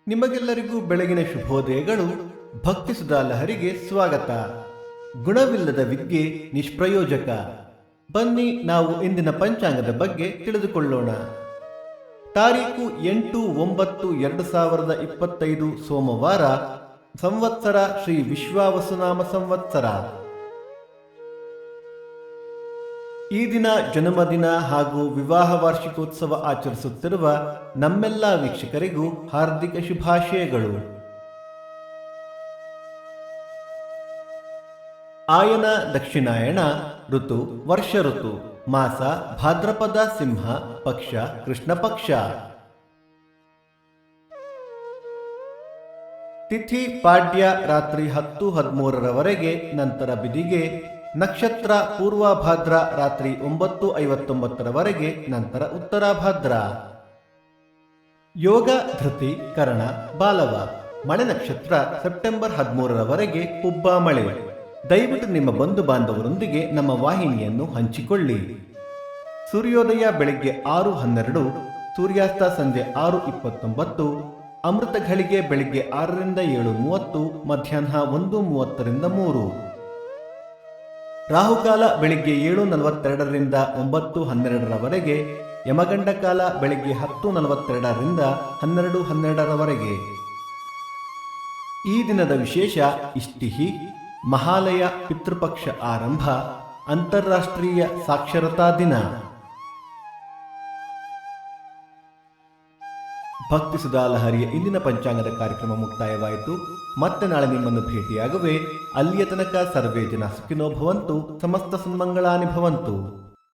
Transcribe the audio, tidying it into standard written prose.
ನಿಮಗೆಲ್ಲರಿಗೂ ಬೆಳಗಿನ ಶುಭೋದಯಗಳು. ಭಕ್ತಿ ಸುಧಾ ಲಹರಿಗೆ ಸ್ವಾಗತ. ಗುಣವಿಲ್ಲದ ವಿದ್ಯೆ ನಿಷ್ಪ್ರಯೋಜಕ. ಬನ್ನಿ ನಾವು ಇಂದಿನ ಪಂಚಾಂಗದ ಬಗ್ಗೆ ತಿಳಿದುಕೊಳ್ಳೋಣ. ತಾರೀಕು 8-9-2025 ಸೋಮವಾರ. ಸಂವತ್ಸರ ಶ್ರೀ ವಿಶ್ವಾವಸುನಾಮ ಸಂವತ್ಸರ. ಈ ದಿನ ಜನ್ಮದಿನ ಹಾಗೂ ವಿವಾಹ ವಾರ್ಷಿಕೋತ್ಸವ ಆಚರಿಸುತ್ತಿರುವ ನಮ್ಮೆಲ್ಲ ವೀಕ್ಷಕರಿಗೂ ಹಾರ್ದಿಕ ಶುಭಾಶಯಗಳು. ಆಯನ ದಕ್ಷಿಣಾಯಣ. ಋತು ವರ್ಷ ಋತು. ಮಾಸ ಭಾದ್ರಪದ ಸಿಂಹ. ಪಕ್ಷ ಕೃಷ್ಣ ಪಕ್ಷ. ತಿಥಿ ಪಾಡ್ಯ ರಾತ್ರಿ 10-13 ನಂತರ ಬಿದಿಗೆ. ನಕ್ಷತ್ರ ಪೂರ್ವಭಾದ್ರ ರಾತ್ರಿ 9:59 ನಂತರ ಉತ್ತರಾಭಾದ್ರ. ಯೋಗ ಧೃತಿ ಕರಣ ಬಾಲವ. ಮಳೆ ನಕ್ಷತ್ರ ಸೆಪ್ಟೆಂಬರ್ 13 ಹುಬ್ಬ ಮಳೆ. ದಯವಿಟ್ಟು ನಿಮ್ಮ ಬಂಧು ಬಾಂಧವರೊಂದಿಗೆ ನಮ್ಮ ವಾಹಿನಿಯನ್ನು ಹಂಚಿಕೊಳ್ಳಿ. ಸೂರ್ಯೋದಯ ಬೆಳಿಗ್ಗೆ 6:12, ಸೂರ್ಯಾಸ್ತ ಸಂಜೆ 6:29, ಅಮೃತ ಘಳಿಗೆ ಬೆಳಿಗ್ಗೆ 6-7:30, ಮಧ್ಯಾಹ್ನ 1:30-3. ರಾಹುಕಾಲ ಬೆಳಿಗ್ಗೆ 7:42 9:12, ಯಮಗಂಡ ಕಾಲ ಬೆಳಿಗ್ಗೆ 10:42 12:12. ಈ ದಿನದ ವಿಶೇಷ ಇಷ್ಟಿಹಿ, ಮಹಾಲಯ, ಪಿತೃಪಕ್ಷ ಆರಂಭ, ಅಂತಾರಾಷ್ಟ್ರೀಯ ಸಾಕ್ಷರತಾ ದಿನ. ಭಕ್ತಿ ಸುಧಾ ಲಹರಿಯ ಇಂದಿನ ಪಂಚಾಂಗದ ಕಾರ್ಯಕ್ರಮ ಮುಕ್ತಾಯವಾಯಿತು. ಮತ್ತೆ ನಾಳೆ ನಿಮ್ಮನ್ನು ಭೇಟಿಯಾಗುವೆ. ಅಲ್ಲಿಯ ತನಕ ಸರ್ವೇ ಜನ ಸುಖಿನೋ ಭವಂತು, ಸಮಸ್ತ ಸನ್ಮಂಗಳಾನಿ ಭವಂತು.